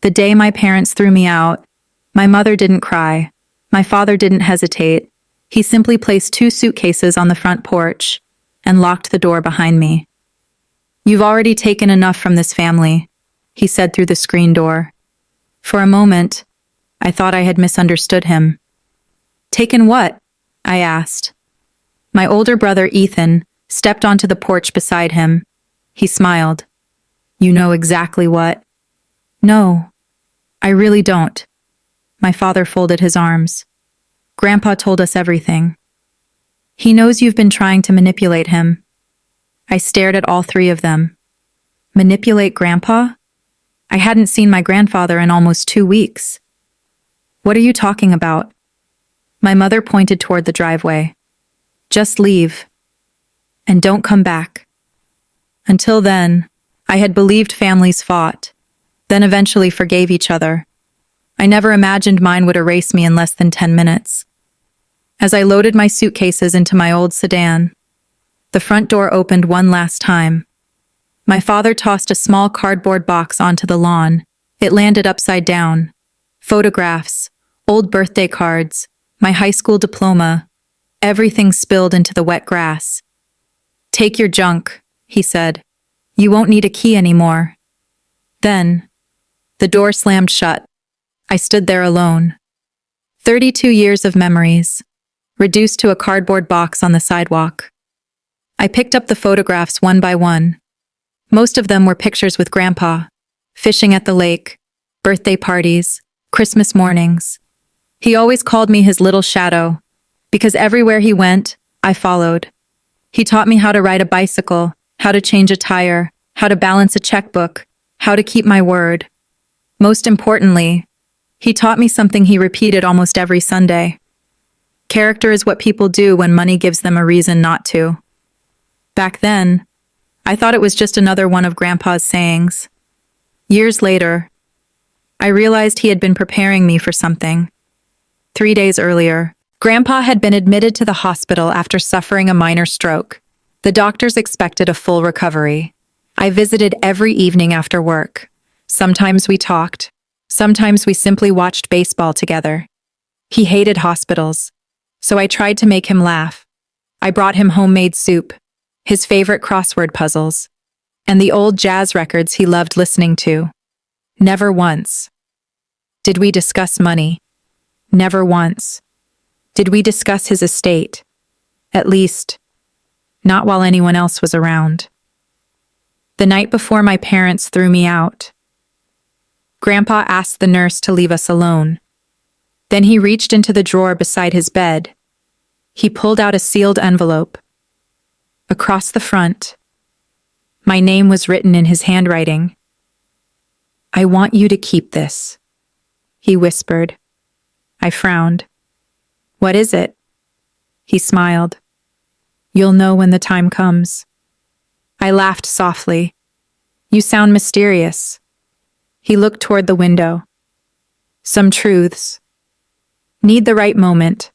The day my parents threw me out, my mother didn't cry. My father didn't hesitate. He simply placed 2 suitcases on the front porch and locked the door behind me. "You've already taken enough from this family," he said through the screen door. For a moment, I thought I had misunderstood him. "Taken what?" I asked. My older brother, Ethan, stepped onto the porch beside him. He smiled. "You know exactly what." "No, I really don't." My father folded his arms. "Grandpa told us everything. He knows you've been trying to manipulate him." I stared at all 3 of them. Manipulate Grandpa? I hadn't seen my grandfather in almost 2 weeks. "What are you talking about?" My mother pointed toward the driveway. "Just leave. And don't come back." Until then, I had believed families fought, then eventually forgave each other. I never imagined mine would erase me in less than 10 minutes. As I loaded my suitcases into my old sedan, the front door opened one last time. My father tossed a small cardboard box onto the lawn. It landed upside down. Photographs, old birthday cards, my high school diploma, everything spilled into the wet grass. "Take your junk," he said. "You won't need a key anymore." Then, the door slammed shut. I stood there alone. 32 years of memories, reduced to a cardboard box on the sidewalk. I picked up the photographs one by one. Most of them were pictures with Grandpa, fishing at the lake, birthday parties, Christmas mornings. He always called me his little shadow, because everywhere he went, I followed. He taught me how to ride a bicycle, how to change a tire, how to balance a checkbook, how to keep my word. Most importantly, he taught me something he repeated almost every Sunday. Character is what people do when money gives them a reason not to. Back then, I thought it was just another one of Grandpa's sayings. Years later, I realized he had been preparing me for something. 3 days earlier, Grandpa had been admitted to the hospital after suffering a minor stroke. The doctors expected a full recovery. I visited every evening after work. Sometimes we talked. Sometimes we simply watched baseball together. He hated hospitals, so I tried to make him laugh. I brought him homemade soup, his favorite crossword puzzles, and the old jazz records he loved listening to. Never once did we discuss money. Never once did we discuss his estate. At least, not while anyone else was around. The night before my parents threw me out, Grandpa asked the nurse to leave us alone. Then he reached into the drawer beside his bed. He pulled out a sealed envelope. Across the front, my name was written in his handwriting. "I want you to keep this," he whispered. I frowned. "What is it?" He smiled. "You'll know when the time comes." I laughed softly. "You sound mysterious." He looked toward the window. "Some truths need the right moment."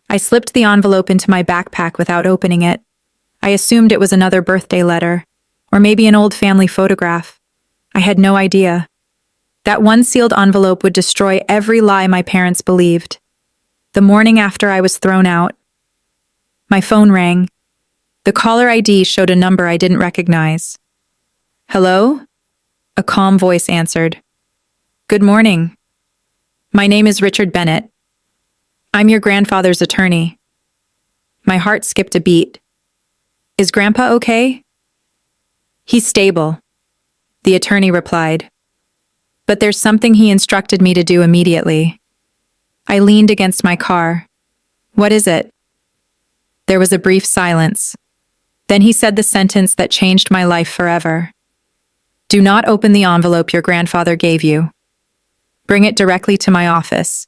I slipped the envelope into my backpack without opening it. I assumed it was another birthday letter, or maybe an old family photograph. I had no idea. That one sealed envelope would destroy every lie my parents believed. The morning after I was thrown out, my phone rang. The caller ID showed a number I didn't recognize. "Hello?" A calm voice answered. "Good morning. My name is Richard Bennett. I'm your grandfather's attorney." My heart skipped a beat. "Is Grandpa okay?" "He's stable," the attorney replied. "But there's something he instructed me to do immediately." I leaned against my car. "What is it?" There was a brief silence. Then he said the sentence that changed my life forever. "Do not open the envelope your grandfather gave you. Bring it directly to my office.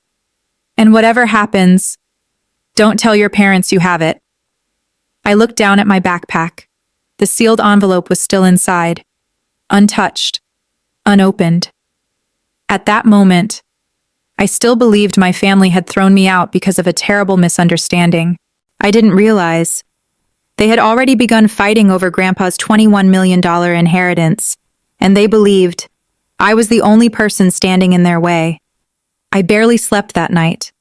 And whatever happens, don't tell your parents you have it." I looked down at my backpack. The sealed envelope was still inside, untouched, unopened. At that moment, I still believed my family had thrown me out because of a terrible misunderstanding. I didn't realize they had already begun fighting over Grandpa's $21 million inheritance, and they believed I was the only person standing in their way. I barely slept that night.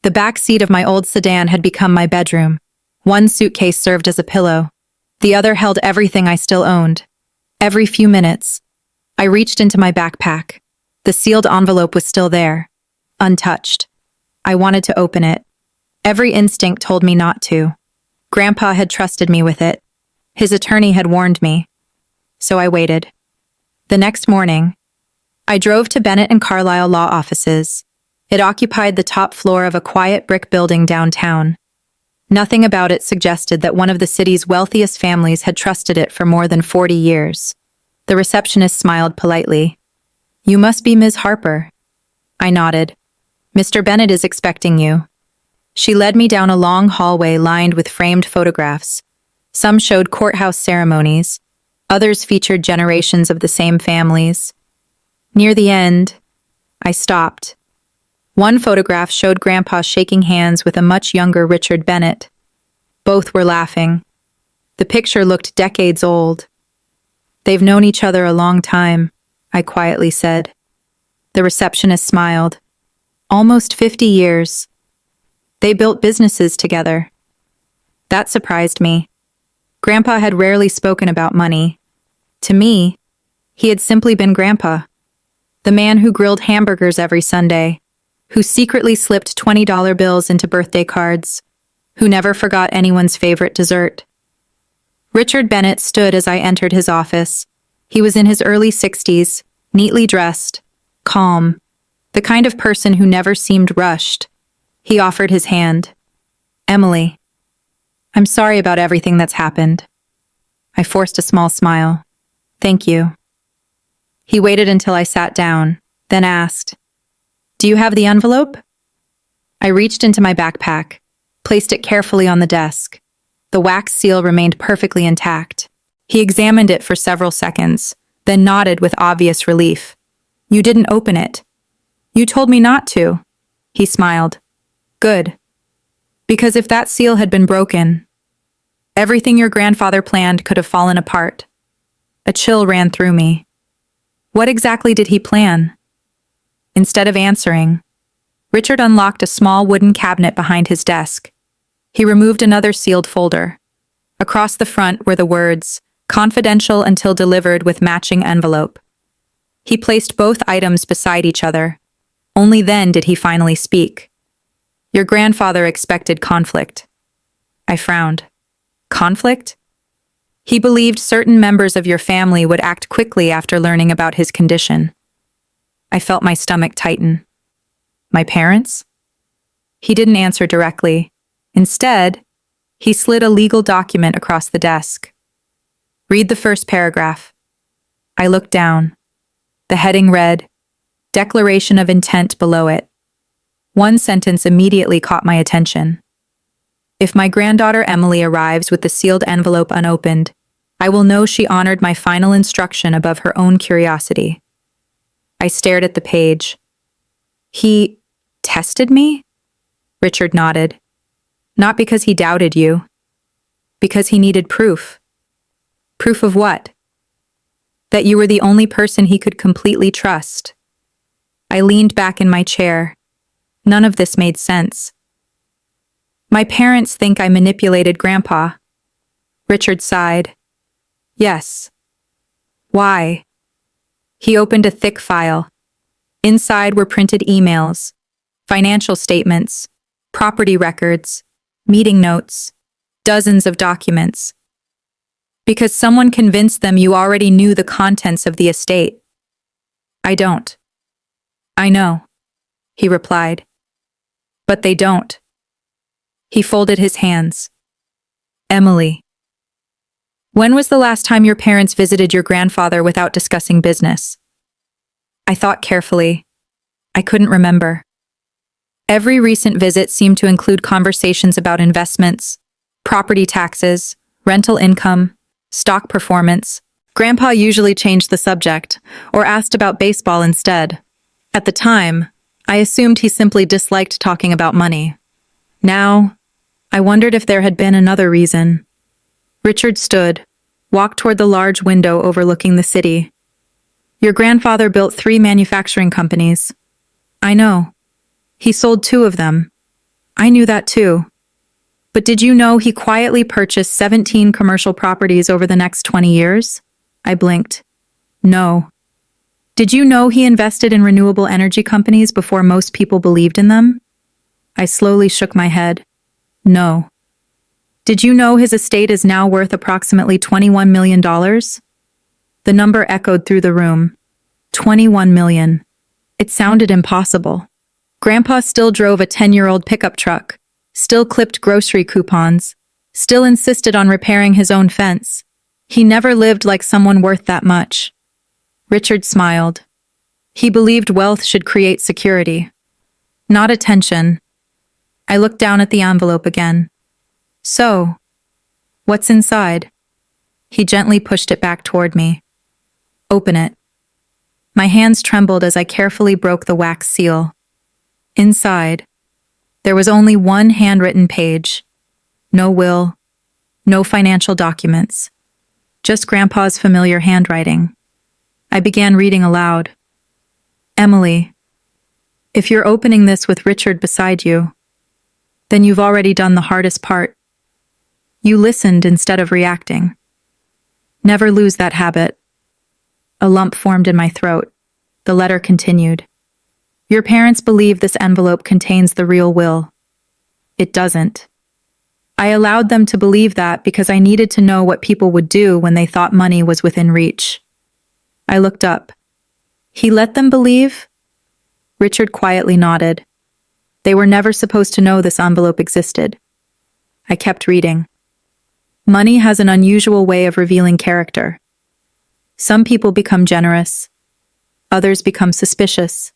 The back seat of my old sedan had become my bedroom. One suitcase served as a pillow. The other held everything I still owned. Every few minutes, I reached into my backpack. The sealed envelope was still there, untouched. I wanted to open it. Every instinct told me not to. Grandpa had trusted me with it. His attorney had warned me. So I waited. The next morning, I drove to Bennett and Carlisle law offices. It occupied the top floor of a quiet brick building downtown. Nothing about it suggested that one of the city's wealthiest families had trusted it for more than 40 years. The receptionist smiled politely. "You must be Ms. Harper." I nodded. "Mr. Bennett is expecting you." She led me down a long hallway lined with framed photographs. Some showed courthouse ceremonies. Others featured generations of the same families. Near the end, I stopped. One photograph showed Grandpa shaking hands with a much younger Richard Bennett. Both were laughing. The picture looked decades old. "They've known each other a long time," I quietly said. The receptionist smiled. "Almost 50 years. They built businesses together." That surprised me. Grandpa had rarely spoken about money. To me, he had simply been Grandpa. The man who grilled hamburgers every Sunday, who secretly slipped $20 bills into birthday cards, who never forgot anyone's favorite dessert. Richard Bennett stood as I entered his office. He was in his early 60s, neatly dressed, calm, the kind of person who never seemed rushed. He offered his hand. "Emily, I'm sorry about everything that's happened." I forced a small smile. "Thank you." He waited until I sat down, then asked, "Do you have the envelope?" I reached into my backpack, placed it carefully on the desk. The wax seal remained perfectly intact. He examined it for several seconds, then nodded with obvious relief. "You didn't open it." "You told me not to." He smiled. "Good. Because if that seal had been broken, everything your grandfather planned could have fallen apart." A chill ran through me. What exactly did he plan? Instead of answering, Richard unlocked a small wooden cabinet behind his desk. He removed another sealed folder. Across the front were the words, "Confidential until delivered with matching envelope." He placed both items beside each other. Only then did he finally speak. "Your grandfather expected conflict." I frowned. Conflict? He believed certain members of your family would act quickly after learning about his condition. I felt my stomach tighten. My parents? He didn't answer directly. Instead, he slid a legal document across the desk. "Read the first paragraph." I looked down. The heading read, "Declaration of Intent" below it. One sentence immediately caught my attention. "If my granddaughter Emily arrives with the sealed envelope unopened, I will know she honored my final instruction above her own curiosity." I stared at the page. "He tested me?" Richard nodded. "Not because he doubted you. Because he needed proof." "Proof of what?" "That you were the only person he could completely trust." I leaned back in my chair. None of this made sense. "My parents think I manipulated Grandpa." Richard sighed. "Yes." "Why?" He opened a thick file. Inside were printed emails, financial statements, property records, meeting notes, dozens of documents. "Because someone convinced them you already knew the contents of the estate." "I don't." "I know," he replied. "But they don't." He folded his hands. "Emily, when was the last time your parents visited your grandfather without discussing business?" I thought carefully. I couldn't remember. Every recent visit seemed to include conversations about investments, property taxes, rental income, stock performance. Grandpa usually changed the subject, or asked about baseball instead. At the time, I assumed he simply disliked talking about money. Now, I wondered if there had been another reason. Richard stood, walked toward the large window overlooking the city. Your grandfather built 3 manufacturing companies. I know. He sold 2 of them. I knew that too. But did you know he quietly purchased 17 commercial properties over the next 20 years? I blinked. No. Did you know he invested in renewable energy companies before most people believed in them? I slowly shook my head. No. Did you know his estate is now worth approximately $21 million? The number echoed through the room. 21 million. It sounded impossible. Grandpa still drove a 10-year-old pickup truck, still clipped grocery coupons, still insisted on repairing his own fence. He never lived like someone worth that much. Richard smiled. He believed wealth should create security, not attention. I looked down at the envelope again. So, what's inside? He gently pushed it back toward me. Open it. My hands trembled as I carefully broke the wax seal. Inside, there was only one handwritten page. No will, no financial documents. Just Grandpa's familiar handwriting. I began reading aloud. Emily, if you're opening this with Richard beside you, then you've already done the hardest part. You listened instead of reacting. Never lose that habit. A lump formed in my throat. The letter continued. Your parents believe this envelope contains the real will. It doesn't. I allowed them to believe that because I needed to know what people would do when they thought money was within reach. I looked up. He let them believe? Richard quietly nodded. They were never supposed to know this envelope existed. I kept reading. Money has an unusual way of revealing character. Some people become generous. Others become suspicious.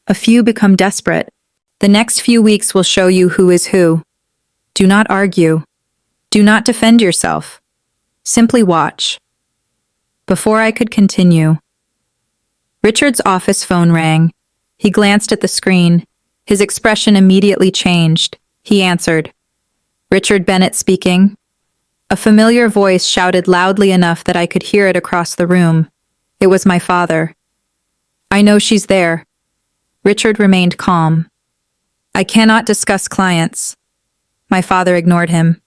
A few become desperate. The next few weeks will show you who is who. Do not argue. Do not defend yourself. Simply watch. Before I could continue, Richard's office phone rang. He glanced at the screen. His expression immediately changed. He answered. Richard Bennett speaking. A familiar voice shouted loudly enough that I could hear it across the room. It was my father. I know she's there. Richard remained calm. I cannot discuss clients. My father ignored him.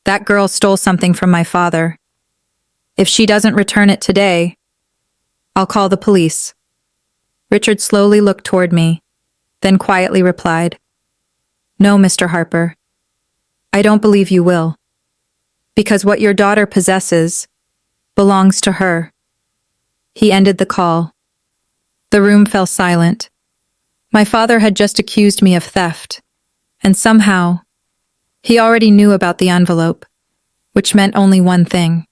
That girl stole something from my father. If she doesn't return it today, I'll call the police. Richard slowly looked toward me, then quietly replied, No, Mr. Harper. I don't believe you will. Because what your daughter possesses belongs to her. He ended the call. The room fell silent. My father had just accused me of theft, and somehow, he already knew about the envelope, which meant only one thing.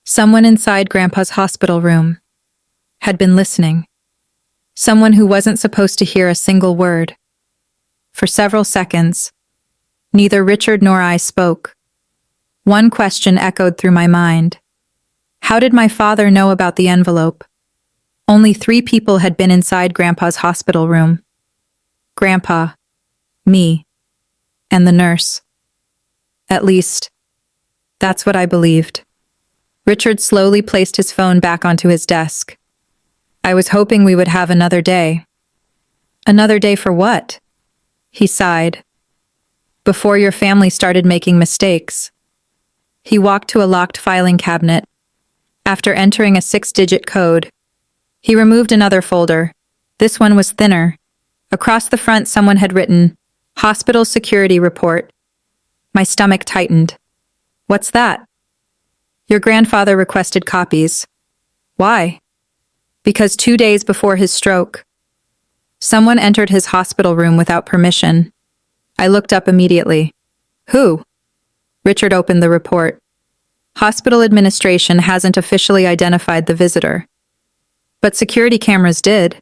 Someone inside Grandpa's hospital room had been listening. Someone who wasn't supposed to hear a single word. For several seconds, neither Richard nor I spoke. One question echoed through my mind. How did my father know about the envelope? Only 3 people had been inside Grandpa's hospital room. Grandpa, me, and the nurse. At least, that's what I believed. Richard slowly placed his phone back onto his desk. I was hoping we would have another day. Another day for what? He sighed. Before your family started making mistakes. He walked to a locked filing cabinet. After entering a 6-digit code, he removed another folder. This one was thinner. Across the front, someone had written, Hospital Security Report. My stomach tightened. What's that? Your grandfather requested copies. Why? Because 2 days before his stroke, someone entered his hospital room without permission. I looked up immediately. Who? Richard opened the report. Hospital administration hasn't officially identified the visitor. But security cameras did.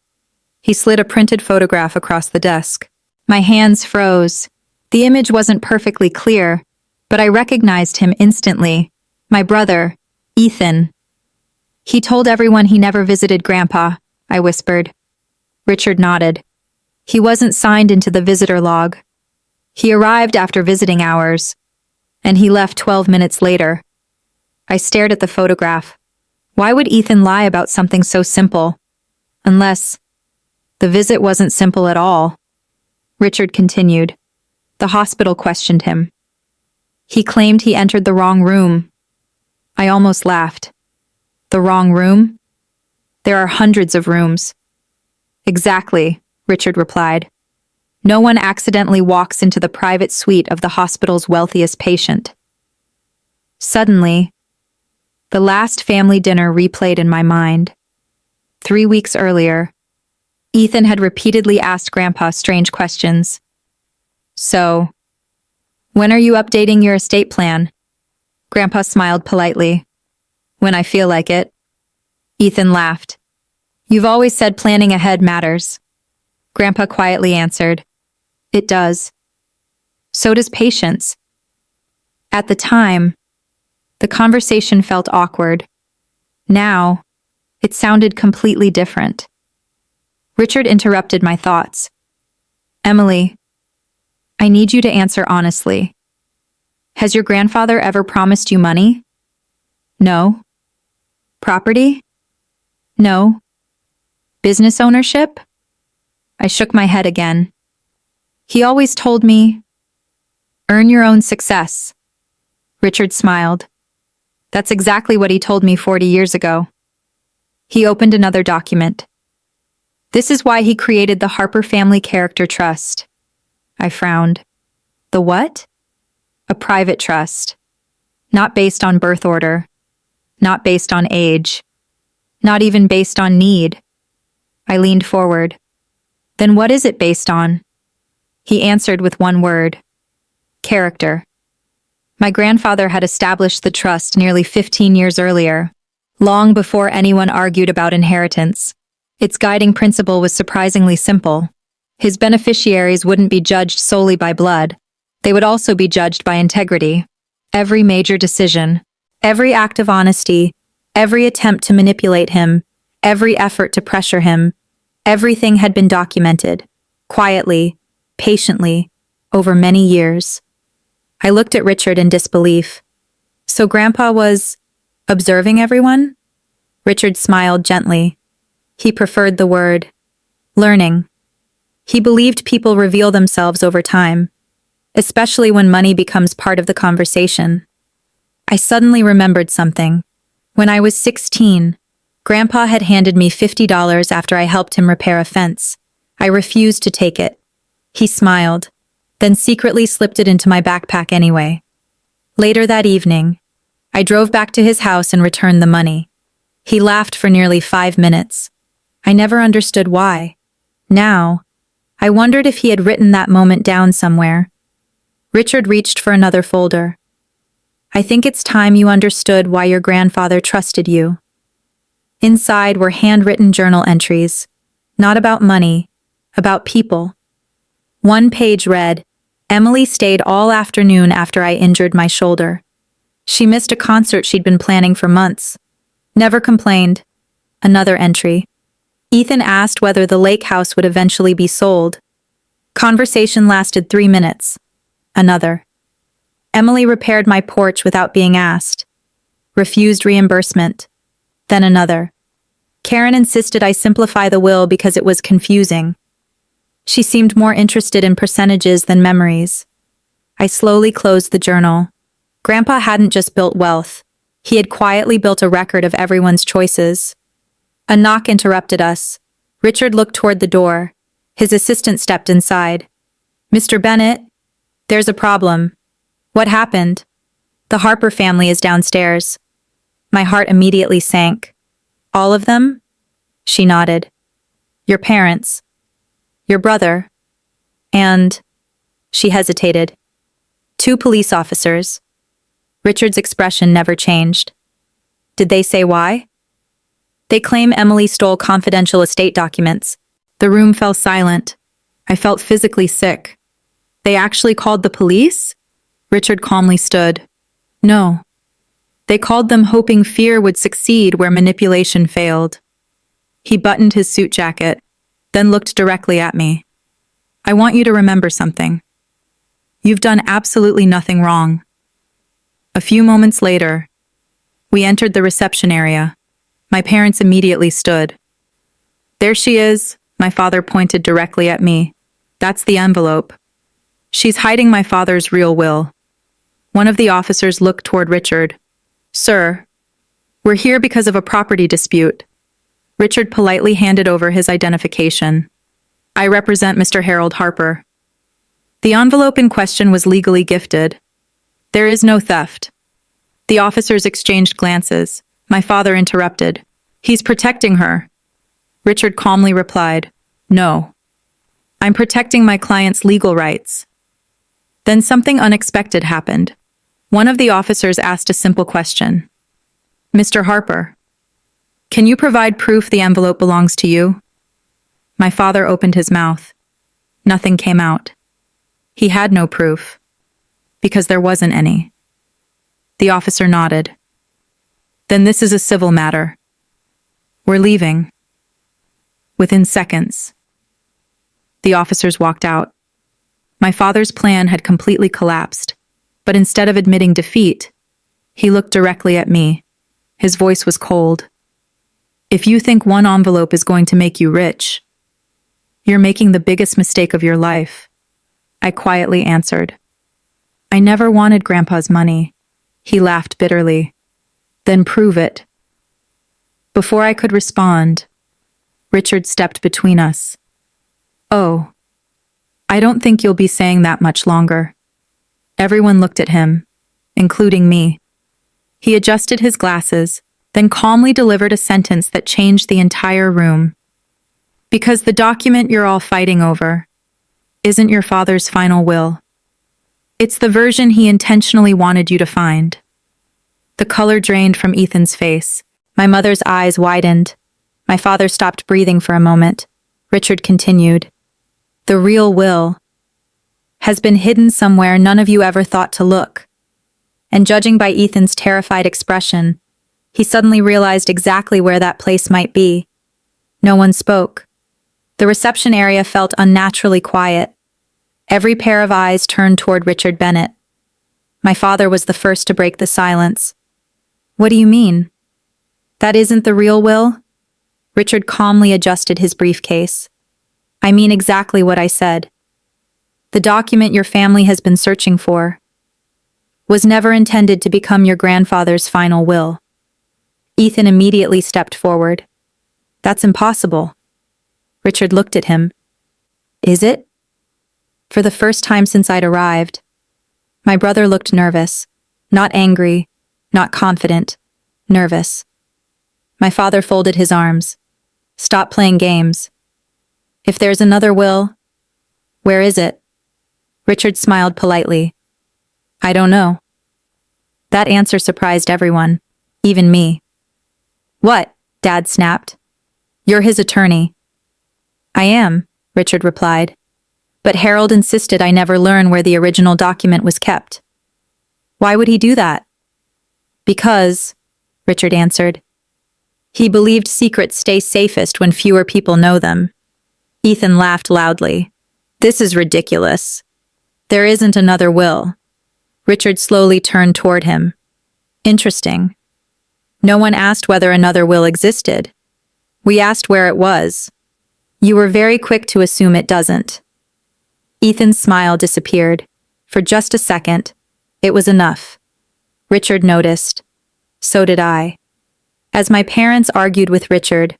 He slid a printed photograph across the desk. My hands froze. The image wasn't perfectly clear, but I recognized him instantly. My brother, Ethan. He told everyone he never visited Grandpa, I whispered. Richard nodded. He wasn't signed into the visitor log. He arrived after visiting hours, and he left 12 minutes later. I stared at the photograph. Why would Ethan lie about something so simple? Unless the visit wasn't simple at all. Richard continued. The hospital questioned him. He claimed he entered the wrong room. I almost laughed. The wrong room? There are hundreds of rooms. Exactly, Richard replied. No one accidentally walks into the private suite of the hospital's wealthiest patient. Suddenly, the last family dinner replayed in my mind. 3 weeks earlier, Ethan had repeatedly asked Grandpa strange questions. So, when are you updating your estate plan? Grandpa smiled politely. When I feel like it. Ethan laughed. You've always said planning ahead matters. Grandpa quietly answered. It does. So does patience. At the time, the conversation felt awkward. Now, it sounded completely different. Richard interrupted my thoughts. Emily, I need you to answer honestly. Has your grandfather ever promised you money? No. Property? No. Business ownership? I shook my head again. He always told me, earn your own success. Richard smiled. That's exactly what he told me 40 years ago. He opened another document. This is why he created the Harper Family Character Trust. I frowned. The what? A private trust. Not based on birth order. Not based on age. Not even based on need. I leaned forward. Then what is it based on? He answered with one word. Character. My grandfather had established the trust nearly 15 years earlier, long before anyone argued about inheritance. Its guiding principle was surprisingly simple. His beneficiaries wouldn't be judged solely by blood. They would also be judged by integrity. Every major decision, every act of honesty, every attempt to manipulate him, every effort to pressure him, everything had been documented, quietly, patiently, over many years. I looked at Richard in disbelief. So Grandpa was observing everyone? Richard smiled gently. He preferred the word learning. He believed people reveal themselves over time, especially when money becomes part of the conversation. I suddenly remembered something. When I was 16, Grandpa had handed me $50 after I helped him repair a fence. I refused to take it. He smiled, then secretly slipped it into my backpack anyway. Later that evening, I drove back to his house and returned the money. He laughed for nearly 5 minutes. I never understood why. Now, I wondered if he had written that moment down somewhere. Richard reached for another folder. I think it's time you understood why your grandfather trusted you. Inside were handwritten journal entries, not about money, about people. One page read, Emily stayed all afternoon after I injured my shoulder. She missed a concert she'd been planning for months. Never complained. Another entry. Ethan asked whether the lake house would eventually be sold. Conversation lasted 3 minutes. Another. Emily repaired my porch without being asked. Refused reimbursement. Then another. Karen insisted I simplify the will because it was confusing. She seemed more interested in percentages than memories. I slowly closed the journal. Grandpa hadn't just built wealth. He had quietly built a record of everyone's choices. A knock interrupted us. Richard looked toward the door. His assistant stepped inside. Mr. Bennett, there's a problem. What happened? The Harper family is downstairs. My heart immediately sank. All of them? She nodded. Your parents. Your brother. And... She hesitated. 2 police officers. Richard's expression never changed. Did they say why? They claim Emily stole confidential estate documents. The room fell silent. I felt physically sick. They actually called the police? Richard calmly stood. No. They called them hoping fear would succeed where manipulation failed. He buttoned his suit jacket, then looked directly at me. I want you to remember something. You've done absolutely nothing wrong. A few moments later, we entered the reception area. My parents immediately stood. There she is, my father pointed directly at me. That's the envelope. She's hiding my father's real will. One of the officers looked toward Richard. Sir, we're here because of a property dispute. Richard politely handed over his identification. I represent Mr. Harold Harper. The envelope in question was legally gifted. There is no theft. The officers exchanged glances. My father interrupted. He's protecting her. Richard calmly replied, No. I'm protecting my client's legal rights. Then something unexpected happened. One of the officers asked a simple question. Mr. Harper, can you provide proof the envelope belongs to you? My father opened his mouth. Nothing came out. He had no proof, because there wasn't any. The officer nodded. Then this is a civil matter. We're leaving. Within seconds, the officers walked out. My father's plan had completely collapsed, but instead of admitting defeat, he looked directly at me. His voice was cold. If you think one envelope is going to make you rich, you're making the biggest mistake of your life. I quietly answered. I never wanted Grandpa's money. He laughed bitterly. Then prove it. Before I could respond, Richard stepped between us. Oh, I don't think you'll be saying that much longer. Everyone looked at him, including me. He adjusted his glasses, then calmly delivered a sentence that changed the entire room. Because the document you're all fighting over isn't your father's final will. It's the version he intentionally wanted you to find. The color drained from Ethan's face. My mother's eyes widened. My father stopped breathing for a moment. Richard continued. The real will has been hidden somewhere none of you ever thought to look. And judging by Ethan's terrified expression, he suddenly realized exactly where that place might be. No one spoke. The reception area felt unnaturally quiet. Every pair of eyes turned toward Richard Bennett. My father was the first to break the silence. What do you mean? That isn't the real will? Richard calmly adjusted his briefcase. I mean exactly what I said. The document your family has been searching for was never intended to become your grandfather's final will. Ethan immediately stepped forward. That's impossible. Richard looked at him. Is it? For the first time since I'd arrived, my brother looked nervous, not angry, not confident, nervous. My father folded his arms. Stop playing games. If there's another will, where is it? Richard smiled politely. I don't know. That answer surprised everyone, even me. What? Dad snapped. You're his attorney. I am, Richard replied. But Harold insisted I never learn where the original document was kept. Why would he do that? Because, Richard answered. He believed secrets stay safest when fewer people know them. Ethan laughed loudly. This is ridiculous. There isn't another will. Richard slowly turned toward him. Interesting. No one asked whether another will existed. We asked where it was. You were very quick to assume it doesn't. Ethan's smile disappeared. For just a second, it was enough. Richard noticed. So did I. As my parents argued with Richard,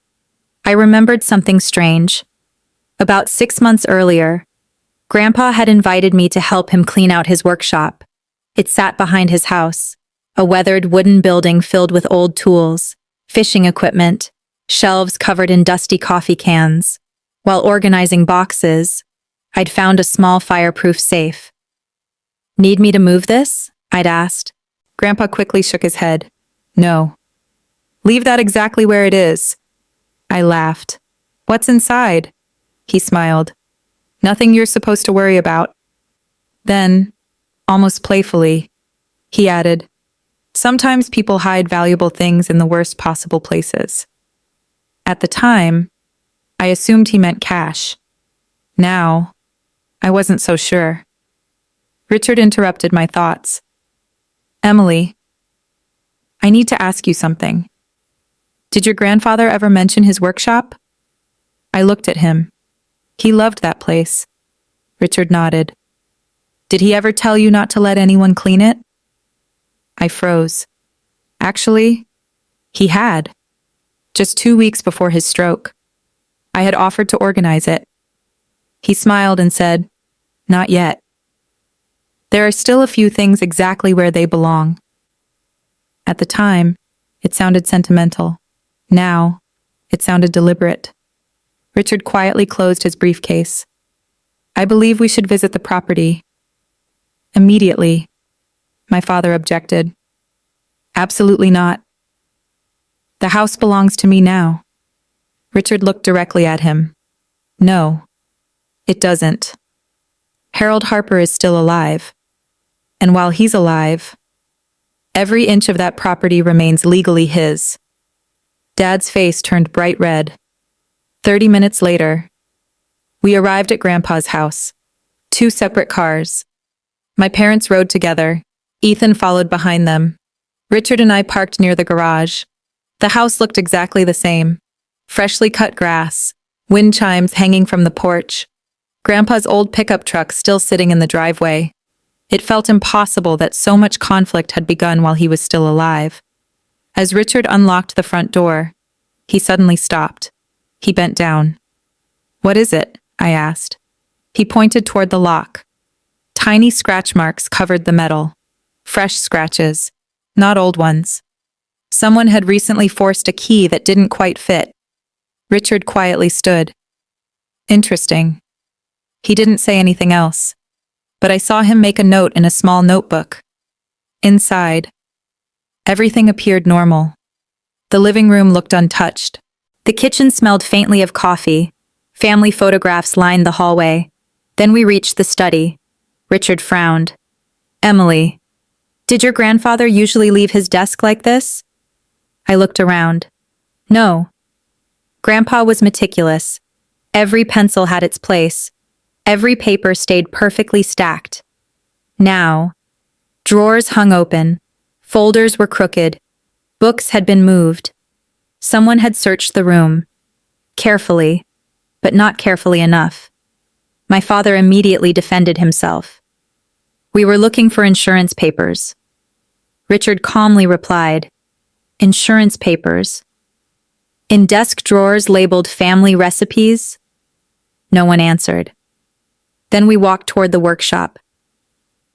I remembered something strange. About 6 months earlier, Grandpa had invited me to help him clean out his workshop. It sat behind his house, a weathered wooden building filled with old tools, fishing equipment, shelves covered in dusty coffee cans. While organizing boxes, I'd found a small fireproof safe. Need me to move this? I'd asked. Grandpa quickly shook his head. No. Leave that exactly where it is. I laughed. What's inside? He smiled. Nothing you're supposed to worry about. Then, almost playfully, he added, sometimes people hide valuable things in the worst possible places. At the time, I assumed he meant cash. Now, I wasn't so sure. Richard interrupted my thoughts. Emily, I need to ask you something. Did your grandfather ever mention his workshop? I looked at him. He loved that place. Richard nodded. Did he ever tell you not to let anyone clean it? I froze. Actually, he had. Just 2 weeks before his stroke. I had offered to organize it. He smiled and said, "Not yet. There are still a few things exactly where they belong." At the time, it sounded sentimental. Now, it sounded deliberate. Richard quietly closed his briefcase. "I believe we should visit the property." Immediately, my father objected. "Absolutely not. The house belongs to me now." Richard looked directly at him. "No, it doesn't. Harold Harper is still alive. And while he's alive, every inch of that property remains legally his." Dad's face turned bright red. 30 minutes later, we arrived at Grandpa's house. 2 separate cars. My parents rode together. Ethan followed behind them. Richard and I parked near the garage. The house looked exactly the same. Freshly cut grass, wind chimes hanging from the porch, Grandpa's old pickup truck still sitting in the driveway. It felt impossible that so much conflict had begun while he was still alive. As Richard unlocked the front door, he suddenly stopped. He bent down. "What is it?" I asked. He pointed toward the lock. Tiny scratch marks covered the metal. Fresh scratches, not old ones. Someone had recently forced a key that didn't quite fit. Richard quietly stood. Interesting. He didn't say anything else, but I saw him make a note in a small notebook. Inside, everything appeared normal. The living room looked untouched. The kitchen smelled faintly of coffee. Family photographs lined the hallway. Then we reached the study. Richard frowned. "Emily, did your grandfather usually leave his desk like this?" I looked around. No. Grandpa was meticulous. Every pencil had its place. Every paper stayed perfectly stacked. Now, drawers hung open. Folders were crooked. Books had been moved. Someone had searched the room. Carefully, but not carefully enough. My father immediately defended himself. "We were looking for insurance papers." Richard calmly replied, "Insurance papers? In desk drawers labeled family recipes?" No one answered. Then we walked toward the workshop.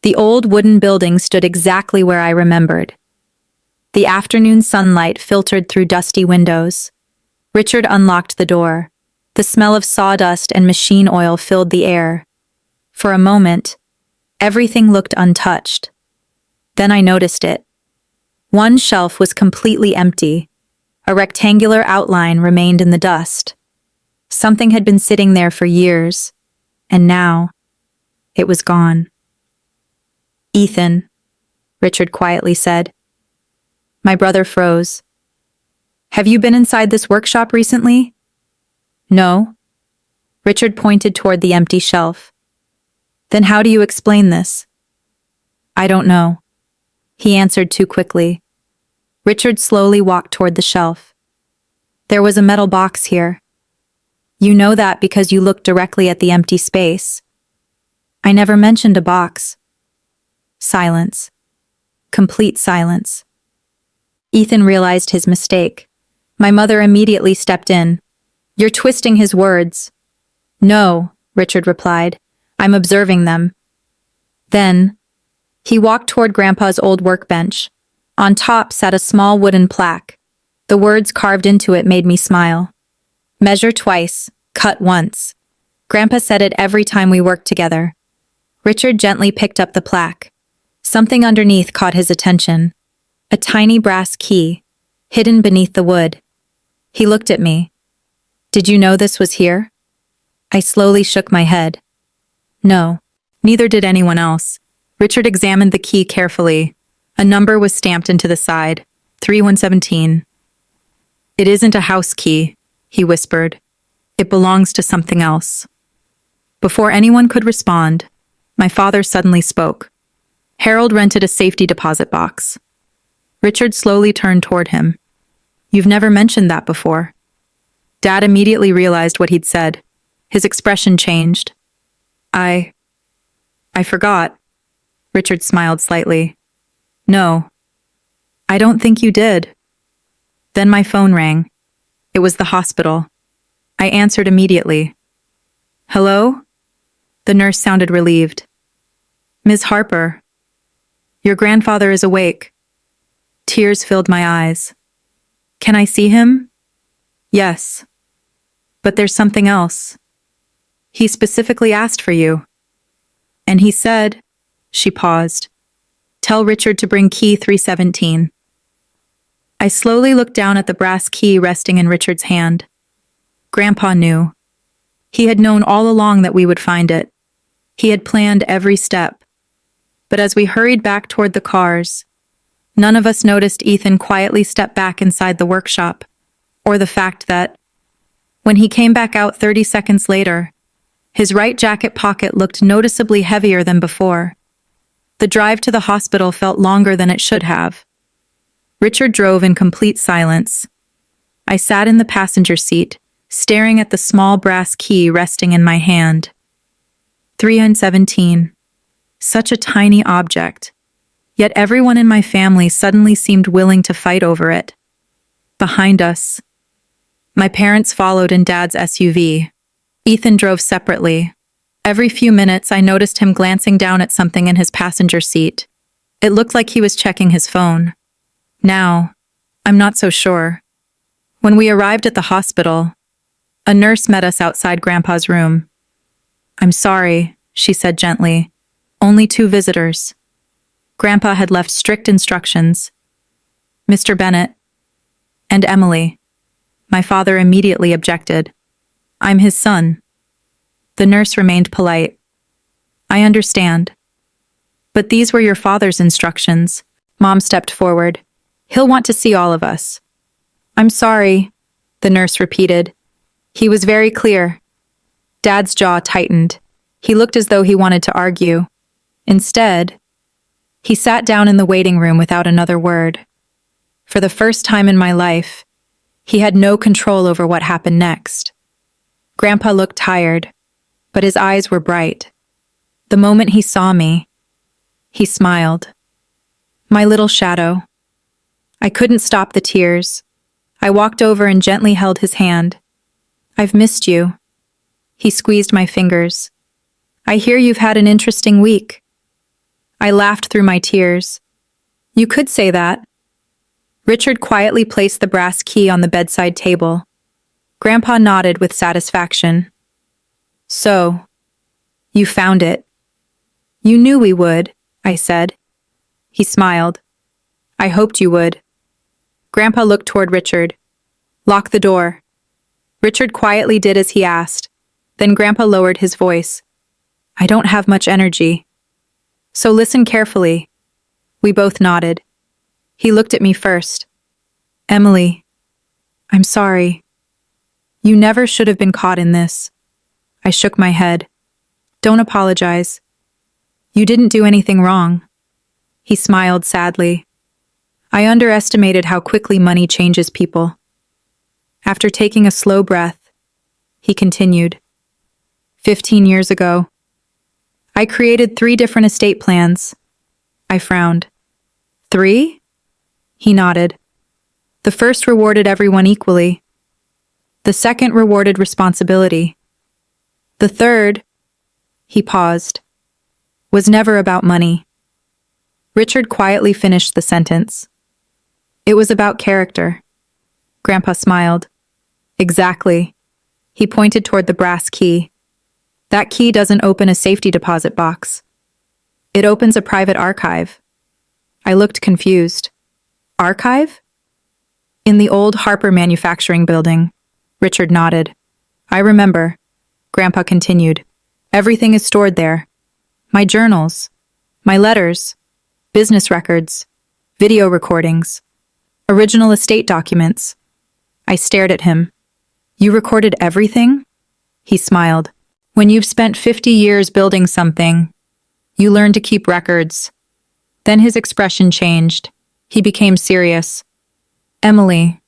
The old wooden building stood exactly where I remembered. The afternoon sunlight filtered through dusty windows. Richard unlocked the door. The smell of sawdust and machine oil filled the air. For a moment, everything looked untouched. Then I noticed it. One shelf was completely empty. A rectangular outline remained in the dust. Something had been sitting there for years, and now it was gone. "Ethan," Richard quietly said. My brother froze. "Have you been inside this workshop recently?" "No." Richard pointed toward the empty shelf. "Then how do you explain this?" "I don't know." He answered too quickly. Richard slowly walked toward the shelf. "There was a metal box here. You know that because you looked directly at the empty space." "I never mentioned a box." Silence. Complete silence. Ethan realized his mistake. My mother immediately stepped in. "You're twisting his words." "No," Richard replied. "I'm observing them." Then, he walked toward Grandpa's old workbench. On top sat a small wooden plaque. The words carved into it made me smile. "Measure twice, cut once." Grandpa said it every time we worked together. Richard gently picked up the plaque. Something underneath caught his attention. A tiny brass key, hidden beneath the wood. He looked at me. "Did you know this was here?" I slowly shook my head. No, neither did anyone else. Richard examined the key carefully. A number was stamped into the side, 3117. "It isn't a house key," he whispered. "It belongs to something else." Before anyone could respond, my father suddenly spoke. "Harold rented a safety deposit box." Richard slowly turned toward him. You've never mentioned that before. Dad immediately realized what he'd said. His expression changed. I forgot. Richard smiled slightly. No, I don't think you did. Then my phone rang. It was the hospital. I answered immediately. Hello? The nurse sounded relieved. Ms. Harper, your grandfather is awake. Tears filled my eyes. Can I see him? Yes. But there's something else. He specifically asked for you. And he said, she paused, tell Richard to bring key 317. I slowly looked down at the brass key resting in Richard's hand. Grandpa knew. He had known all along that we would find it. He had planned every step. But as we hurried back toward the cars, none of us noticed Ethan quietly step back inside the workshop, or the fact that, when he came back out 30 seconds later, his right jacket pocket looked noticeably heavier than before. The drive to the hospital felt longer than it should have. Richard drove in complete silence. I sat in the passenger seat, staring at the small brass key resting in my hand. 317. Such a tiny object. Yet everyone in my family suddenly seemed willing to fight over it. Behind us, my parents followed in Dad's SUV. Ethan drove separately. Every few minutes, I noticed him glancing down at something in his passenger seat. It looked like he was checking his phone. Now, I'm not so sure. When we arrived at the hospital, a nurse met us outside Grandpa's room. I'm sorry, she said gently. Only 2 visitors. Grandpa had left strict instructions. Mr. Bennett and Emily. My father immediately objected. I'm his son. The nurse remained polite. I understand. But these were your father's instructions. Mom stepped forward. He'll want to see all of us. I'm sorry, the nurse repeated. He was very clear. Dad's jaw tightened. He looked as though he wanted to argue. Instead, he sat down in the waiting room without another word. For the first time in my life, he had no control over what happened next. Grandpa looked tired, but his eyes were bright. The moment he saw me, he smiled. My little shadow. I couldn't stop the tears. I walked over and gently held his hand. I've missed you. He squeezed my fingers. I hear you've had an interesting week. I laughed through my tears. You could say that. Richard quietly placed the brass key on the bedside table. Grandpa nodded with satisfaction. So, you found it. You knew we would, I said. He smiled. I hoped you would. Grandpa looked toward Richard. Lock the door. Richard quietly did as he asked. Then Grandpa lowered his voice. I don't have much energy. So listen carefully. We both nodded. He looked at me first. Emily, I'm sorry. You never should have been caught in this. I shook my head. Don't apologize. You didn't do anything wrong. He smiled sadly. I underestimated how quickly money changes people. After taking a slow breath, he continued. 15 years ago, I created 3 different estate plans. I frowned. 3? He nodded. The first rewarded everyone equally. The second rewarded responsibility. The third, he paused, was never about money. Richard quietly finished the sentence. It was about character. Grandpa smiled. Exactly. He pointed toward the brass key. That key doesn't open a safety deposit box. It opens a private archive. I looked confused. Archive? In the old Harper manufacturing building. Richard nodded. I remember. Grandpa continued. Everything is stored there. My journals, my letters, business records, video recordings, original estate documents. I stared at him. You recorded everything? He smiled. When you've spent 50 years building something, you learn to keep records. Then his expression changed. He became serious. Emily,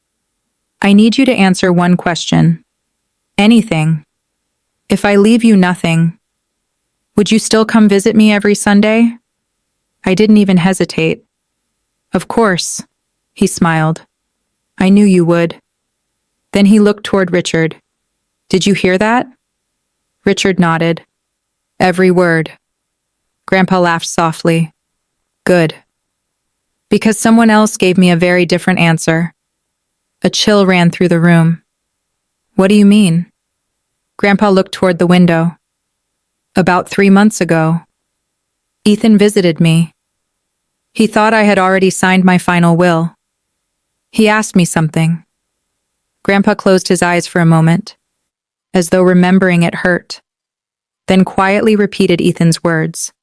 I need you to answer one question. Anything. If I leave you nothing, would you still come visit me every Sunday? I didn't even hesitate. Of course, he smiled. I knew you would. Then he looked toward Richard. Did you hear that? Richard nodded. Every word. Grandpa laughed softly. Good. Because someone else gave me a very different answer. A chill ran through the room. What do you mean? Grandpa looked toward the window. About 3 months ago, Ethan visited me. He thought I had already signed my final will. He asked me something. Grandpa closed his eyes for a moment, as though remembering it hurt, then quietly repeated Ethan's words.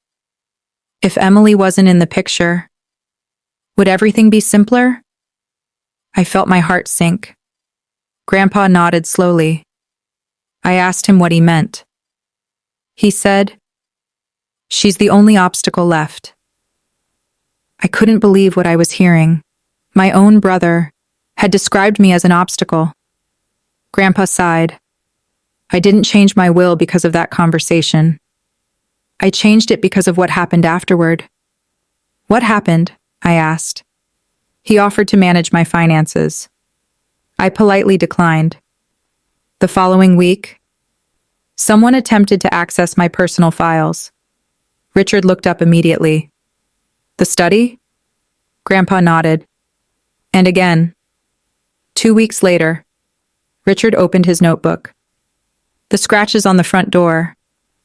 If Emily wasn't in the picture, would everything be simpler? I felt my heart sink. Grandpa nodded slowly. I asked him what he meant. He said, "She's the only obstacle left." I couldn't believe what I was hearing. My own brother had described me as an obstacle. Grandpa sighed. I didn't change my will because of that conversation. I changed it because of what happened afterward. What happened? I asked. He offered to manage my finances. I politely declined. The following week, someone attempted to access my personal files. Richard looked up immediately. The study? Grandpa nodded. And again. 2 weeks later, Richard opened his notebook. The scratches on the front door.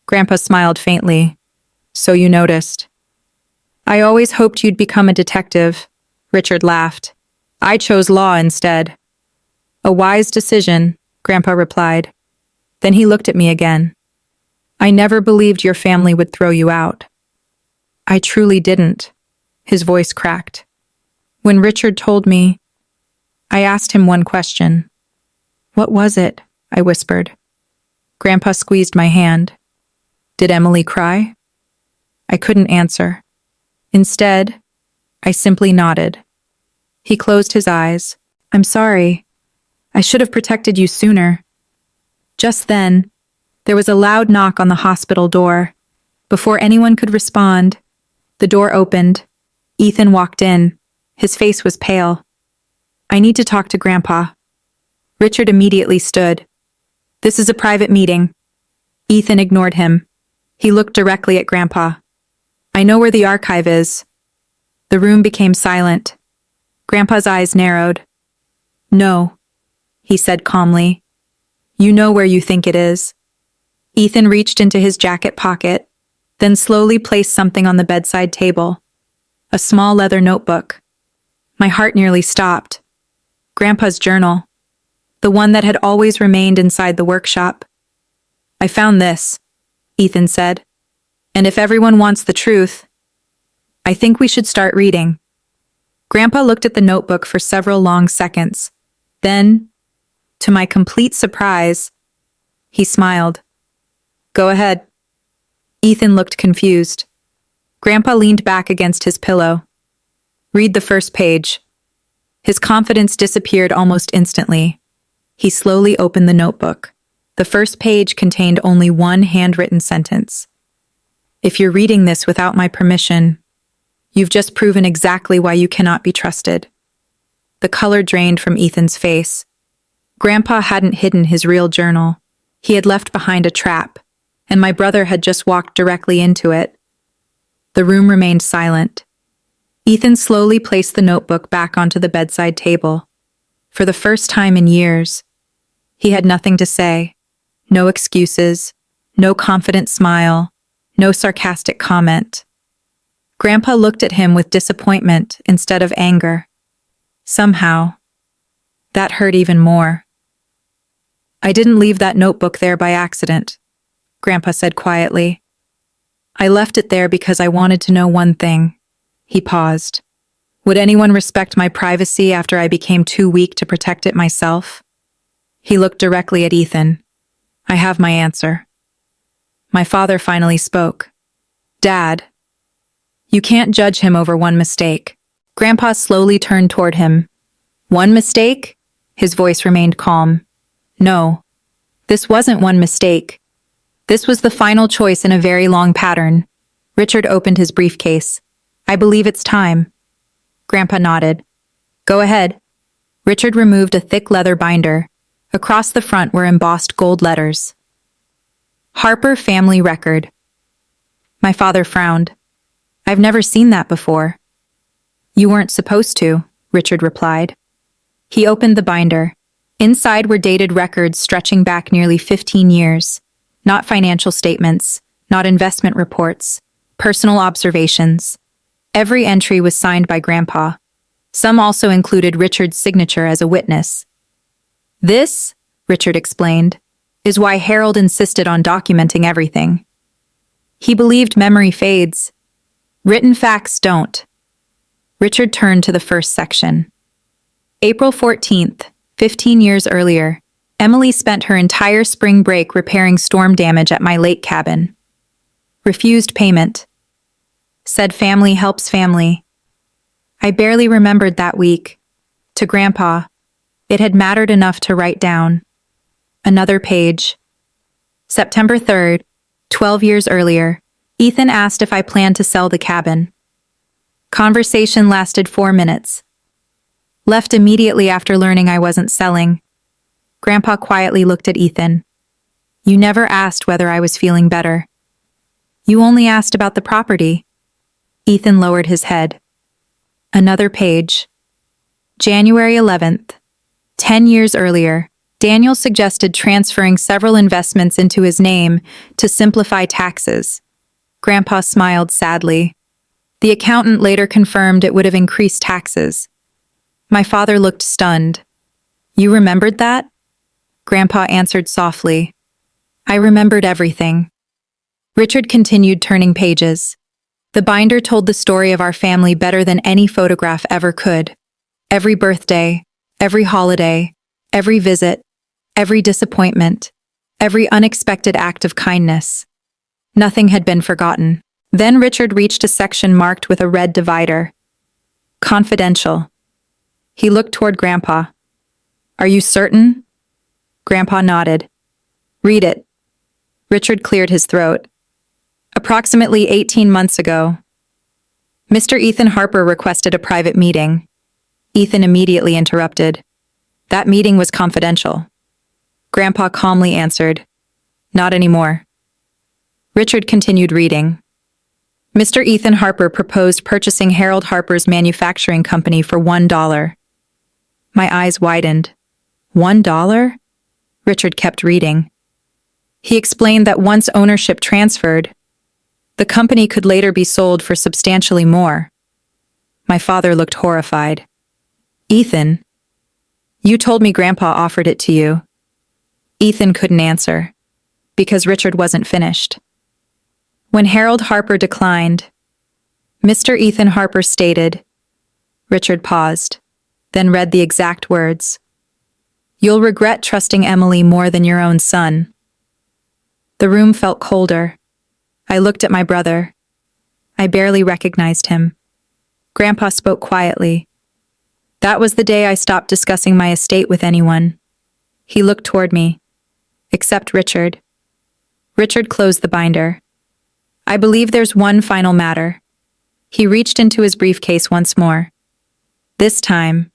Grandpa smiled faintly. So you noticed. I always hoped you'd become a detective. Richard laughed. I chose law instead. A wise decision, Grandpa replied. Then he looked at me again. I never believed your family would throw you out. I truly didn't. His voice cracked. When Richard told me, I asked him one question. What was it? I whispered. Grandpa squeezed my hand. Did Emily cry? I couldn't answer. Instead, I simply nodded. He closed his eyes. I'm sorry. I should have protected you sooner. Just then, there was a loud knock on the hospital door. Before anyone could respond, the door opened. Ethan walked in. His face was pale. I need to talk to Grandpa. Richard immediately stood. This is a private meeting. Ethan ignored him. He looked directly at Grandpa. I know where the archive is. The room became silent. Grandpa's eyes narrowed. No, he said calmly. You know where you think it is. Ethan reached into his jacket pocket, then slowly placed something on the bedside table. A small leather notebook. My heart nearly stopped. Grandpa's journal. The one that had always remained inside the workshop. I found this, Ethan said. And if everyone wants the truth, I think we should start reading. Grandpa looked at the notebook for several long seconds. Then, to my complete surprise, he smiled. Go ahead. Ethan looked confused. Grandpa leaned back against his pillow. Read the first page. His confidence disappeared almost instantly. He slowly opened the notebook. The first page contained only one handwritten sentence. If you're reading this without my permission, you've just proven exactly why you cannot be trusted. The color drained from Ethan's face. Grandpa hadn't hidden his real journal. He had left behind a trap, and my brother had just walked directly into it. The room remained silent. Ethan slowly placed the notebook back onto the bedside table. For the first time in years, he had nothing to say. No excuses, no confident smile, no sarcastic comment. Grandpa looked at him with disappointment instead of anger. Somehow, that hurt even more. I didn't leave that notebook there by accident, Grandpa said quietly. I left it there because I wanted to know one thing. He paused. Would anyone respect my privacy after I became too weak to protect it myself? He looked directly at Ethan. I have my answer. My father finally spoke. Dad, you can't judge him over one mistake. Grandpa slowly turned toward him. One mistake? His voice remained calm. No, this wasn't one mistake. This was the final choice in a very long pattern. Richard opened his briefcase. I believe it's time. Grandpa nodded. Go ahead. Richard removed a thick leather binder. Across the front were embossed gold letters. Harper Family Record. My father frowned. I've never seen that before. You weren't supposed to, Richard replied. He opened the binder. Inside were dated records stretching back nearly 15 years. Not financial statements, not investment reports, personal observations. Every entry was signed by Grandpa. Some also included Richard's signature as a witness. This, Richard explained, is why Harold insisted on documenting everything. He believed memory fades. Written facts don't. Richard turned to the first section. April 14th, 15 years earlier, Emily spent her entire spring break repairing storm damage at my lake cabin. Refused payment. Said family helps family. I barely remembered that week. To Grandpa, it had mattered enough to write down. Another page. September 3rd, 12 years earlier, Ethan asked if I planned to sell the cabin. Conversation lasted 4 minutes. Left immediately after learning I wasn't selling. Grandpa quietly looked at Ethan. You never asked whether I was feeling better. You only asked about the property. Ethan lowered his head. Another page. January 11th. 10 years earlier, Daniel suggested transferring several investments into his name to simplify taxes. Grandpa smiled sadly. The accountant later confirmed it would have increased taxes. My father looked stunned. You remembered that? Grandpa answered softly. I remembered everything. Richard continued turning pages. The binder told the story of our family better than any photograph ever could. Every birthday, every holiday, every visit, every disappointment, every unexpected act of kindness. Nothing had been forgotten. Then Richard reached a section marked with a red divider. Confidential. He looked toward Grandpa. Are you certain? Grandpa nodded. Read it. Richard cleared his throat. Approximately 18 months ago, Mr. Ethan Harper requested a private meeting. Ethan immediately interrupted. That meeting was confidential. Grandpa calmly answered, Not anymore. Richard continued reading. Mr. Ethan Harper proposed purchasing Harold Harper's manufacturing company for $1. My eyes widened. $1? Richard kept reading. He explained that once ownership transferred, the company could later be sold for substantially more. My father looked horrified. Ethan, you told me Grandpa offered it to you. Ethan couldn't answer, because Richard wasn't finished. When Harold Harper declined, Mr. Ethan Harper stated, Richard paused, then read the exact words. You'll regret trusting Emily more than your own son. The room felt colder. I looked at my brother. I barely recognized him. Grandpa spoke quietly. That was the day I stopped discussing my estate with anyone. He looked toward me. Except Richard. Richard closed the binder. I believe there's one final matter. He reached into his briefcase once more. This time,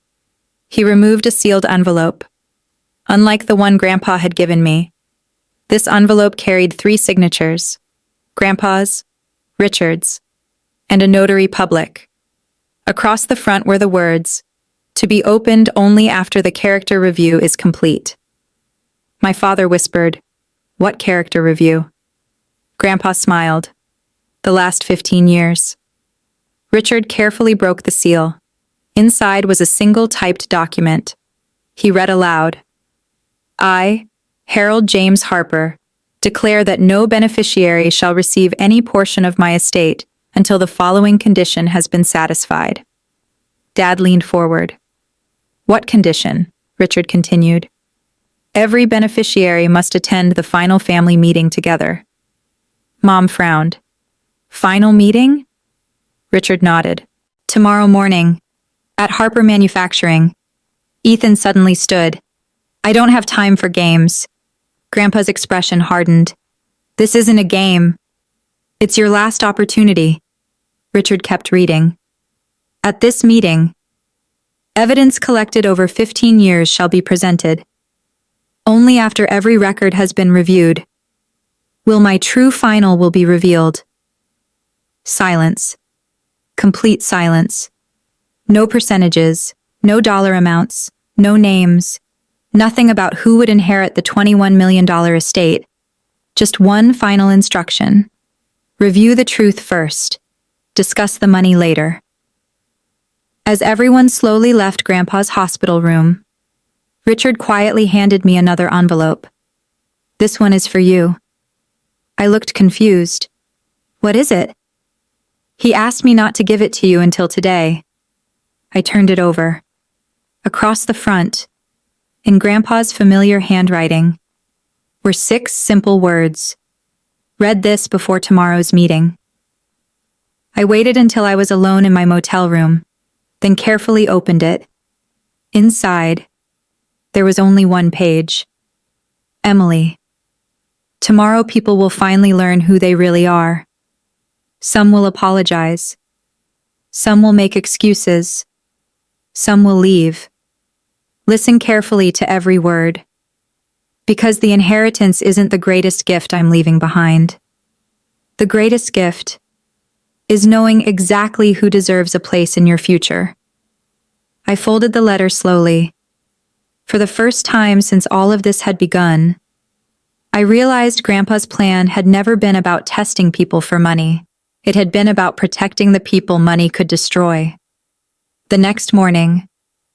he removed a sealed envelope. Unlike the one Grandpa had given me, this envelope carried 3 signatures. Grandpa's, Richard's, and a notary public. Across the front were the words, to be opened only after the character review is complete. My father whispered, What character review? Grandpa smiled. The last 15 years. Richard carefully broke the seal. Inside was a single typed document. He read aloud. I, Harold James Harper, declare that no beneficiary shall receive any portion of my estate until the following condition has been satisfied. Dad leaned forward. What condition? Richard continued. Every beneficiary must attend the final family meeting together. Mom frowned. Final meeting? Richard nodded. Tomorrow morning, at Harper Manufacturing. Ethan suddenly stood. I don't have time for games. Grandpa's expression hardened. This isn't a game. It's your last opportunity. Richard kept reading. At this meeting, evidence collected over 15 years shall be presented. Only after every record has been reviewed will my true final will be revealed. Silence. Complete silence. No percentages, no dollar amounts, no names, nothing about who would inherit the $21 million estate. Just one final instruction. Review the truth first. Discuss the money later. As everyone slowly left Grandpa's hospital room, Richard quietly handed me another envelope. This one is for you. I looked confused. What is it? He asked me not to give it to you until today. I turned it over. Across the front, in Grandpa's familiar handwriting, were 6 simple words. Read this before tomorrow's meeting. I waited until I was alone in my motel room, then carefully opened it. Inside, there was only one page. Emily. Tomorrow people will finally learn who they really are. Some will apologize. Some will make excuses. Some will leave. Listen carefully to every word. Because the inheritance isn't the greatest gift I'm leaving behind. The greatest gift is knowing exactly who deserves a place in your future. I folded the letter slowly. For the first time since all of this had begun, I realized Grandpa's plan had never been about testing people for money. It had been about protecting the people money could destroy. The next morning,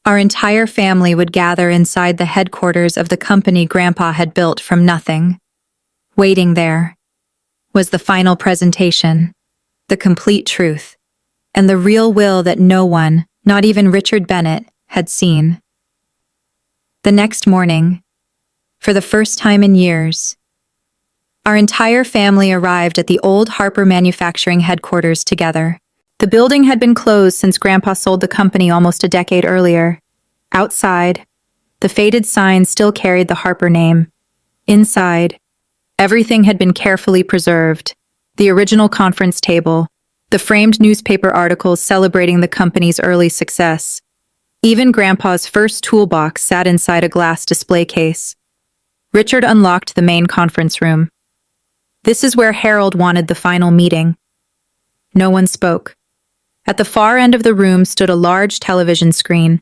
our entire family would gather inside the headquarters of the company Grandpa had built from nothing. Waiting there was the final presentation, the complete truth, and the real will that no one, not even Richard Bennett, had seen. The next morning, for the first time in years, our entire family arrived at the old Harper manufacturing headquarters together. The building had been closed since Grandpa sold the company almost a decade earlier. Outside, the faded sign still carried the Harper name. Inside, everything had been carefully preserved. The original conference table, the framed newspaper articles celebrating the company's early success. Even Grandpa's first toolbox sat inside a glass display case. Richard unlocked the main conference room. This is where Harold wanted the final meeting. No one spoke. At the far end of the room stood a large television screen.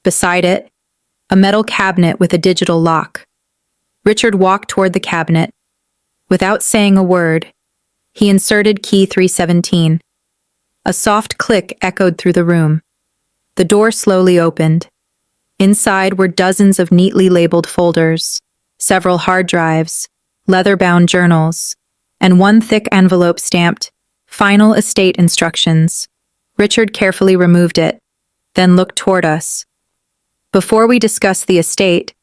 Beside it, a metal cabinet with a digital lock. Richard walked toward the cabinet. Without saying a word, he inserted key 317. A soft click echoed through the room. The door slowly opened. Inside were dozens of neatly labeled folders, several hard drives, leather-bound journals, and one thick envelope stamped, "Final Estate Instructions." Richard carefully removed it, then looked toward us. Before we discuss the estate,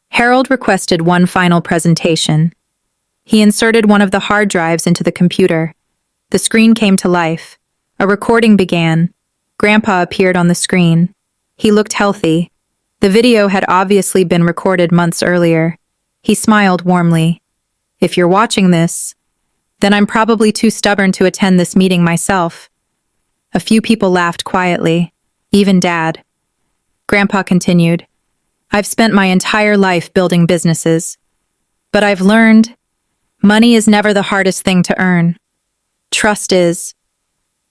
Harold requested one final presentation. He inserted one of the hard drives into the computer. The screen came to life. A recording began. Grandpa appeared on the screen. He looked healthy. The video had obviously been recorded months earlier. He smiled warmly. If you're watching this, then I'm probably too stubborn to attend this meeting myself. A few people laughed quietly, even Dad. Grandpa continued, I've spent my entire life building businesses, but I've learned money is never the hardest thing to earn. Trust is.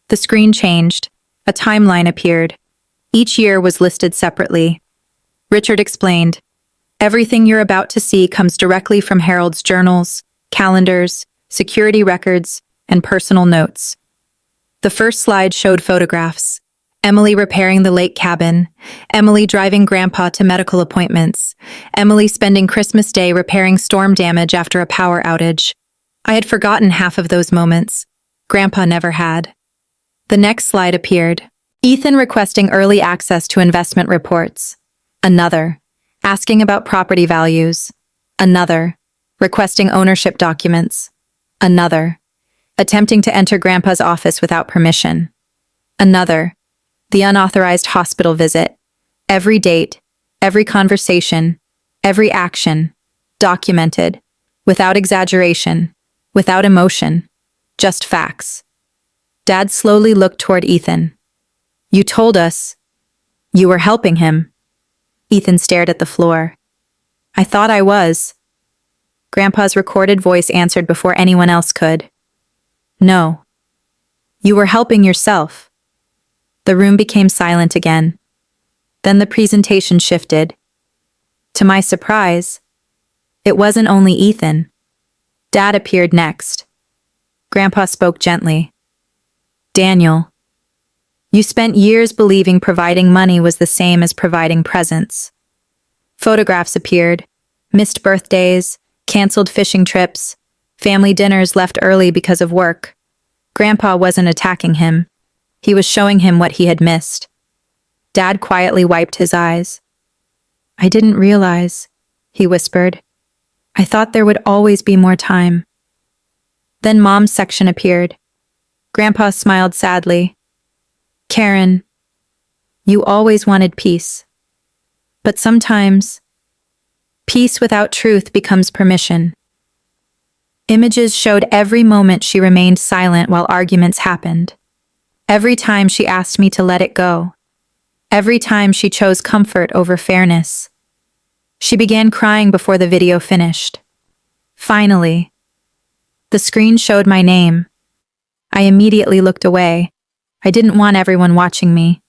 The screen changed. A timeline appeared. Each year was listed separately. Richard explained, everything you're about to see comes directly from Harold's journals, calendars, security records, and personal notes. The first slide showed photographs. Emily repairing the lake cabin, Emily driving Grandpa to medical appointments, Emily spending Christmas Day repairing storm damage after a power outage. I had forgotten half of those moments. Grandpa never had. The next slide appeared. Ethan requesting early access to investment reports. Another. Asking about property values. Another. Requesting ownership documents. Another. Attempting to enter Grandpa's office without permission. Another. The unauthorized hospital visit. Every date, Every conversation, every action, documented, without exaggeration, without emotion, just facts. Dad slowly looked toward Ethan. You told us you were helping him. Ethan stared at the floor. I thought I was. Grandpa's recorded voice answered before anyone else could. No. You were helping yourself. The room became silent again. Then the presentation shifted. To my surprise, it wasn't only Ethan. Dad appeared next. Grandpa spoke gently. Daniel, you spent years believing providing money was the same as providing presents. Photographs appeared, missed birthdays, canceled fishing trips, family dinners left early because of work. Grandpa wasn't attacking him. He was showing him what he had missed. Dad quietly wiped his eyes. I didn't realize, he whispered. I thought there would always be more time. Then Mom's section appeared. Grandpa smiled sadly. Karen, you always wanted peace. But sometimes, peace without truth becomes permission. Images showed every moment she remained silent while arguments happened. Every time she asked me to let it go. Every time she chose comfort over fairness. She began crying before the video finished. Finally, the screen showed my name. I immediately looked away. I didn't want everyone watching me.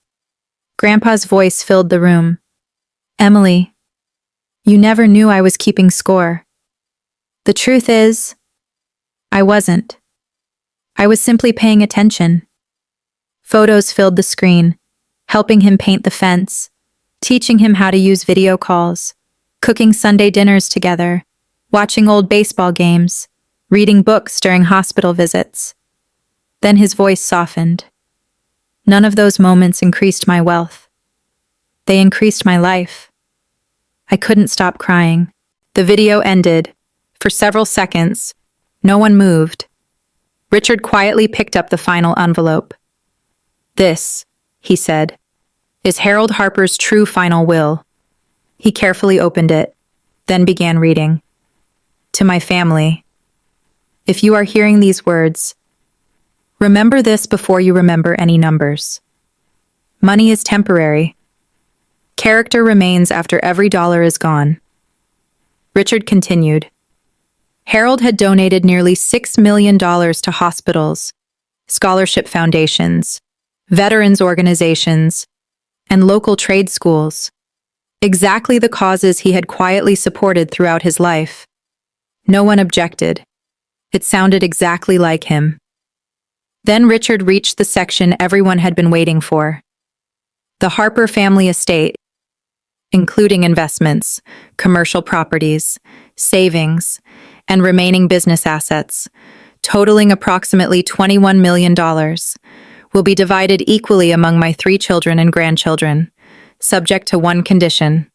Grandpa's voice filled the room. Emily, you never knew I was keeping score. The truth is, I wasn't. I was simply paying attention. Photos filled the screen, helping him paint the fence, teaching him how to use video calls, cooking Sunday dinners together, watching old baseball games, reading books during hospital visits. Then his voice softened. None of those moments increased my wealth. They increased my life. I couldn't stop crying. The video ended. For several seconds, no one moved. Richard quietly picked up the final envelope. This, he said, is Harold Harper's true final will. He carefully opened it, then began reading. To my family, if you are hearing these words, remember this before you remember any numbers. Money is temporary. Character remains after every dollar is gone. Richard continued. Harold had donated nearly $6 million to hospitals, scholarship foundations, veterans organizations, and local trade schools. Exactly the causes he had quietly supported throughout his life. No one objected. It sounded exactly like him. Then Richard reached the section everyone had been waiting for. The Harper family estate, including investments, commercial properties, savings, and remaining business assets, totaling approximately $21 million, will be divided equally among my 3 children and grandchildren, subject to one condition.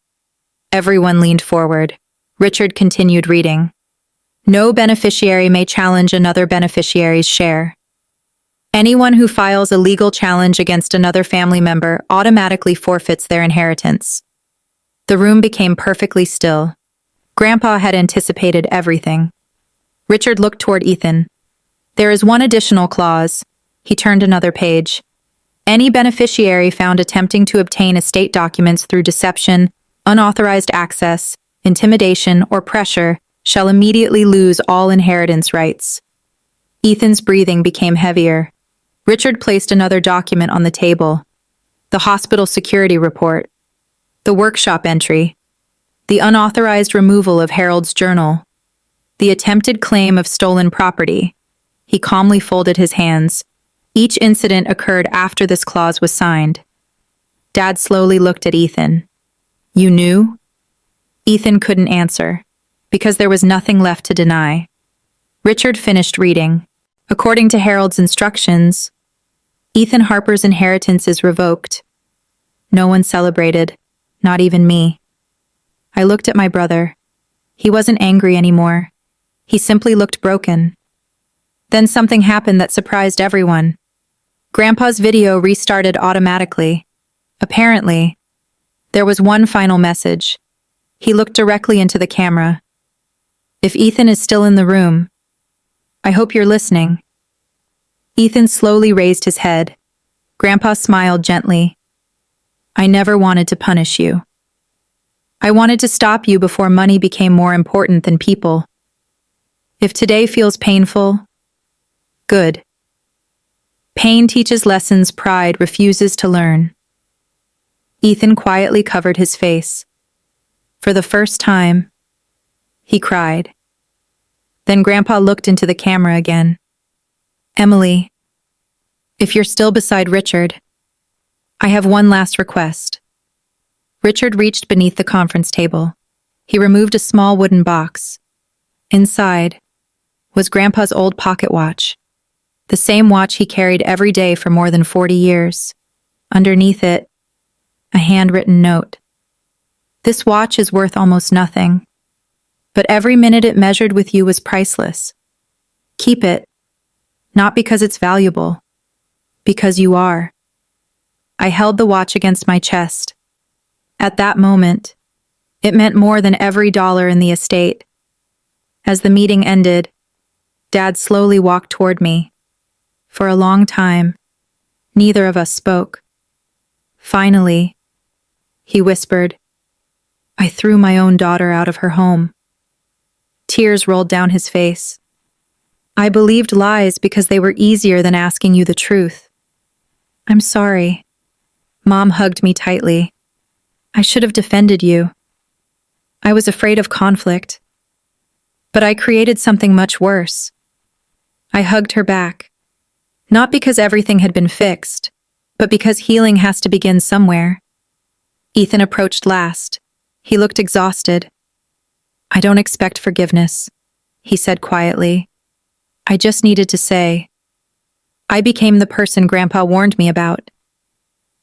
Everyone leaned forward. Richard continued reading. No beneficiary may challenge another beneficiary's share. Anyone who files a legal challenge against another family member automatically forfeits their inheritance. The room became perfectly still. Grandpa had anticipated everything. Richard looked toward Ethan. There is one additional clause. He turned another page. Any beneficiary found attempting to obtain estate documents through deception, unauthorized access, intimidation, or pressure shall immediately lose all inheritance rights. Ethan's breathing became heavier. Richard placed another document on the table. The hospital security report. The workshop entry. The unauthorized removal of Harold's journal. The attempted claim of stolen property. He calmly folded his hands. Each incident occurred after this clause was signed. Dad slowly looked at Ethan. You knew? Ethan couldn't answer, because there was nothing left to deny. Richard finished reading. According to Harold's instructions, Ethan Harper's inheritance is revoked. No one celebrated, not even me. I looked at my brother. He wasn't angry anymore. He simply looked broken. Then something happened that surprised everyone. Grandpa's video restarted automatically. Apparently, There was one final message. He looked directly into the camera. If Ethan is still in the room, I hope you're listening. Ethan slowly raised his head. Grandpa smiled gently. I never wanted to punish you. I wanted to stop you before money became more important than people. If today feels painful, good. Pain teaches lessons pride refuses to learn. Ethan quietly covered his face. For the first time, he cried. Then Grandpa looked into the camera again. Emily, if you're still beside Richard, I have one last request. Richard reached beneath the conference table. He removed a small wooden box. Inside was Grandpa's old pocket watch, the same watch he carried every day for more than 40 years. Underneath it, a handwritten note. This watch is worth almost nothing, but every minute it measured with you was priceless. Keep it, not because it's valuable, because you are. I held the watch against my chest. At that moment, it meant more than every dollar in the estate. As the meeting ended, Dad slowly walked toward me. For a long time, neither of us spoke. Finally, he whispered, I threw my own daughter out of her home. Tears rolled down his face. I believed lies because they were easier than asking you the truth. I'm sorry. Mom hugged me tightly. I should have defended you. I was afraid of conflict. But I created something much worse. I hugged her back. Not because everything had been fixed, but because healing has to begin somewhere. Ethan approached last. He looked exhausted. I don't expect forgiveness, he said quietly. I just needed to say, I became the person Grandpa warned me about.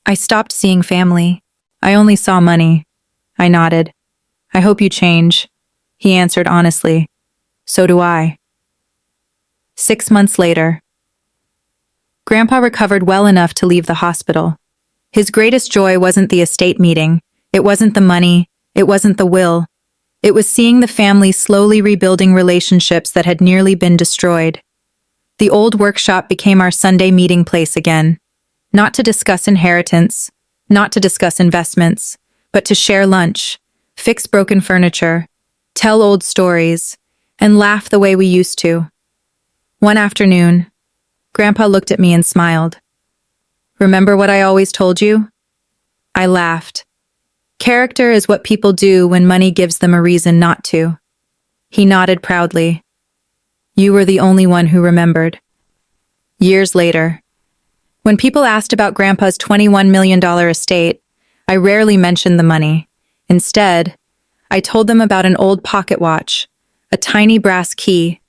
I stopped seeing family. I only saw money. I nodded. I hope you change, he answered honestly. So do I. 6 months later, Grandpa recovered well enough to leave the hospital. His greatest joy wasn't the estate meeting. It wasn't the money. It wasn't the will. It was seeing the family slowly rebuilding relationships that had nearly been destroyed. The old workshop became our Sunday meeting place again. Not to discuss inheritance, not to discuss investments, but to share lunch, fix broken furniture, tell old stories, and laugh the way we used to. One afternoon, Grandpa looked at me and smiled. Remember what I always told you? I laughed. Character is what people do when money gives them a reason not to. He nodded proudly. You were the only one who remembered. Years later, when people asked about Grandpa's $21 million estate, I rarely mentioned the money. Instead, I told them about an old pocket watch, a tiny brass key,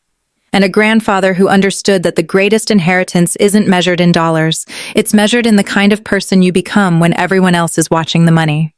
and a grandfather who understood that the greatest inheritance isn't measured in dollars. It's measured in the kind of person you become when everyone else is watching the money.